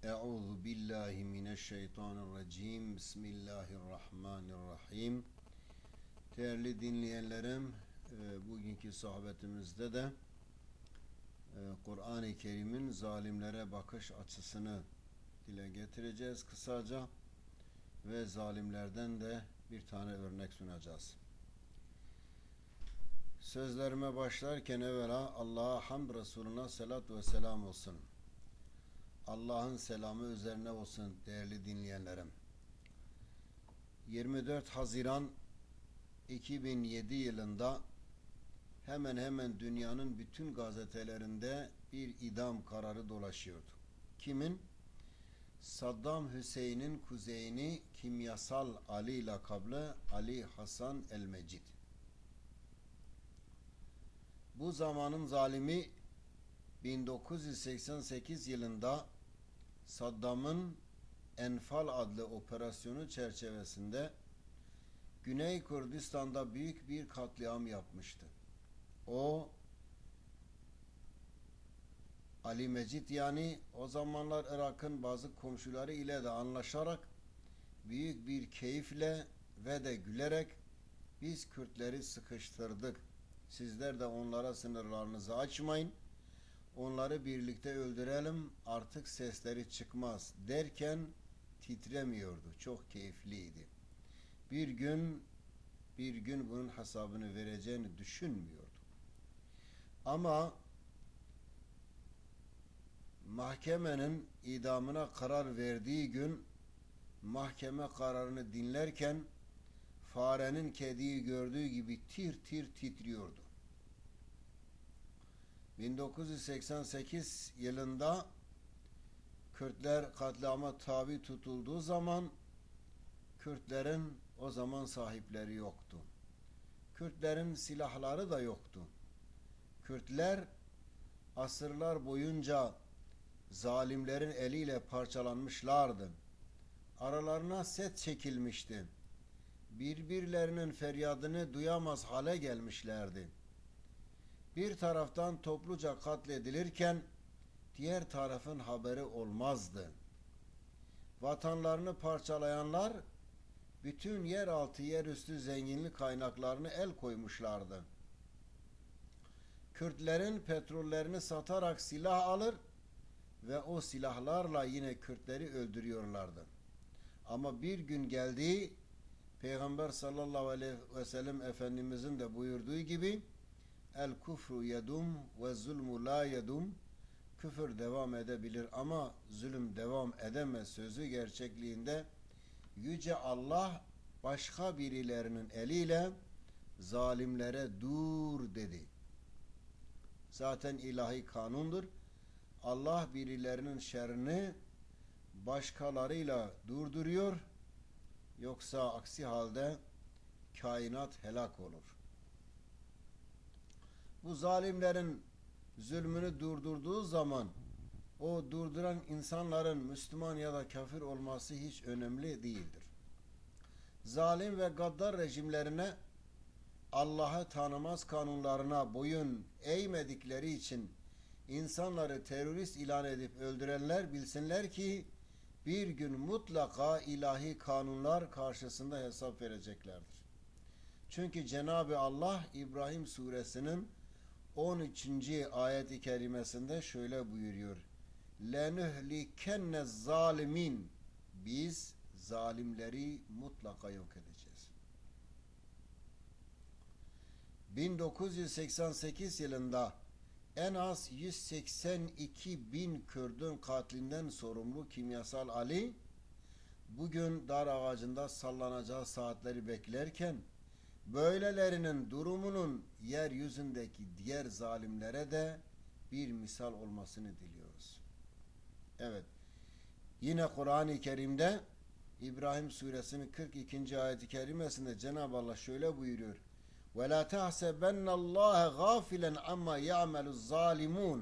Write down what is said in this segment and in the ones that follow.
Euzu billahi mineşşeytanirracim. Bismillahirrahmanirrahim. Değerli dinleyenlerim, bugünkü sohbetimizde de Kur'an-ı Kerim'in zalimlere bakış açısını dile getireceğiz kısaca ve zalimlerden de bir tane örnek sunacağız. Sözlerime başlarken evvela Allah'a hamd, Resuluna selat ve selam olsun. Allah'ın selamı üzerine olsun değerli dinleyenlerim. 24 Haziran 2007 yılında hemen hemen dünyanın bütün gazetelerinde bir idam kararı dolaşıyordu. Kimin? Saddam Hüseyin'in kuzeyini Kimyasal Ali lakaplı Ali Hasan el-Mecid. Bu zamanın zalimi 1988 yılında Saddam'ın Enfal adlı operasyonu çerçevesinde Güney Kürdistan'da büyük bir katliam yapmıştı. O Ali Mecid yani o zamanlar Irak'ın bazı komşuları ile de anlaşarak büyük bir keyifle ve de gülerek biz Kürtleri sıkıştırdık. Sizler de onlara sınırlarınızı açmayın. Onları birlikte öldürelim, artık sesleri çıkmaz derken titremiyordu. Çok keyifliydi. Bir gün bunun hesabını vereceğini düşünmüyordu. Ama mahkemenin idamına karar verdiği gün mahkeme kararını dinlerken farenin kediyi gördüğü gibi tir tir titriyordu. 1988 yılında Kürtler katliama tabi tutulduğu zaman Kürtlerin o zaman sahipleri yoktu. Kürtlerin silahları da yoktu. Kürtler asırlar boyunca zalimlerin eliyle parçalanmışlardı. Aralarına set çekilmişti. Birbirlerinin feryadını duyamaz hale gelmişlerdi. Bir taraftan topluca katledilirken diğer tarafın haberi olmazdı. Vatanlarını parçalayanlar bütün yeraltı yerüstü zenginlik kaynaklarını el koymuşlardı. Kürtlerin petrollerini satarak silah alır ve o silahlarla yine Kürtleri öldürüyorlardı. Ama bir gün geldi, Peygamber sallallahu aleyhi ve sellem Efendimizin de buyurduğu gibi el kufru yedum ve zulmu la yedum, küfür devam edebilir ama zulüm devam edemez sözü gerçekliğinde Yüce Allah başka birilerinin eliyle zalimlere dur dedi. Zaten ilahi kanundur. Allah birilerinin şerrini başkalarıyla durduruyor. Yoksa aksi halde kainat helak olur. Bu zalimlerin zulmünü durdurduğu zaman o durduran insanların Müslüman ya da kafir olması hiç önemli değildir. Zalim ve gaddar rejimlerine Allah'ı tanımaz kanunlarına boyun eğmedikleri için insanları terörist ilan edip öldürenler bilsinler ki bir gün mutlaka ilahi kanunlar karşısında hesap vereceklerdir. Çünkü Cenab-ı Allah İbrahim suresinin 13. ayet-i kerimesinde şöyle buyuruyor. لَنُهْلِكَنَّ zalimin, biz zalimleri mutlaka yok edeceğiz. 1988 yılında en az 182 bin Kürdün katlinden sorumlu Kimyasal Ali bugün dar ağacında sallanacağı saatleri beklerken böylelerinin durumunun yeryüzündeki diğer zalimlere de bir misal olmasını diliyoruz. Evet. Yine Kur'an-ı Kerim'de İbrahim suresinin 42. ayet-i kerimesinde Cenab-ı Allah şöyle buyuruyor. وَلَا تَحْسَبَنَّ اللّٰهَ غَافِلًا عَمَّا يَعْمَلُ الظَّالِمُونَ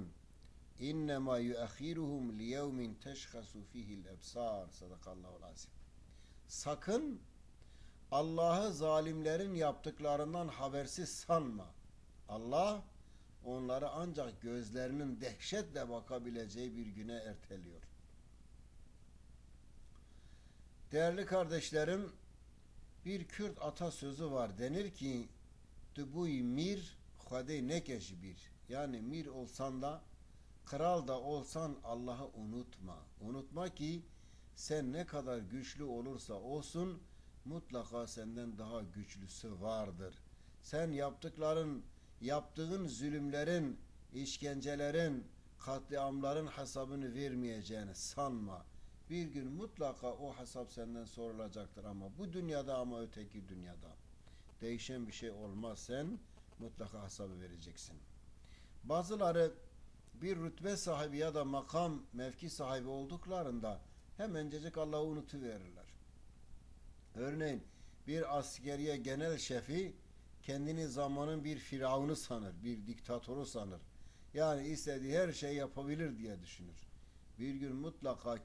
اِنَّمَا يُؤَخِّرُهُمْ لِيَوْمٍ تَشْخَصُ فِيهِ الْاَبْصَارِ Sadakallahul azim. Sakın Allah'ı zalimlerin yaptıklarından habersiz sanma. Allah onları ancak gözlerinin dehşetle bakabileceği bir güne erteliyor. Değerli kardeşlerim, bir Kürt atasözü var. Denir ki Tübuy mir Xwedê nekeş bir. Yani mir olsan da kral da olsan Allah'ı unutma. Unutma ki sen ne kadar güçlü olursa olsun mutlaka senden daha güçlüsü vardır. Sen yaptığın zulümlerin, işkencelerin, katliamların hesabını vermeyeceğini sanma. Bir gün mutlaka o hesap senden sorulacaktır ama bu dünyada ama öteki dünyada. Değişen bir şey olmaz, sen mutlaka hesabı vereceksin. Bazıları bir rütbe sahibi ya da makam, mevki sahibi olduklarında hemencecik Allah'ı unutuverirler. Örneğin bir askeriye genel şefi kendini zamanın bir firavunu sanır, bir diktatörü sanır. Yani istediği her şeyi yapabilir diye düşünür. Bir gün mutlaka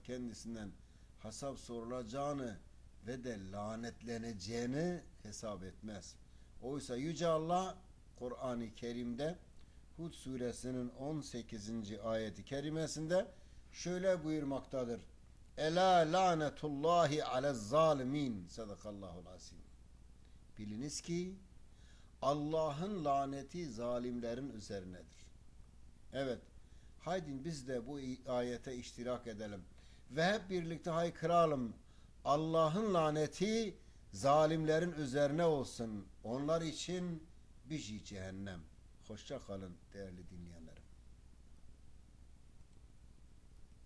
kendisinden hesap sorulacağını ve de lanetleneceğini hesap etmez. Oysa Yüce Allah Kur'an-ı Kerim'de Hud suresinin 18. ayeti kerimesinde şöyle buyurmaktadır. Ela lanetullahi alez zalimin. Sadakallahul asim. Biliniz ki Allah'ın laneti zalimlerin üzerinedir. Evet, haydi biz de bu ayete iştirak edelim ve hep birlikte haykıralım. Allah'ın laneti zalimlerin üzerine olsun. Onlar için bir cehennem. Hoşça kalın değerli dinleyenler.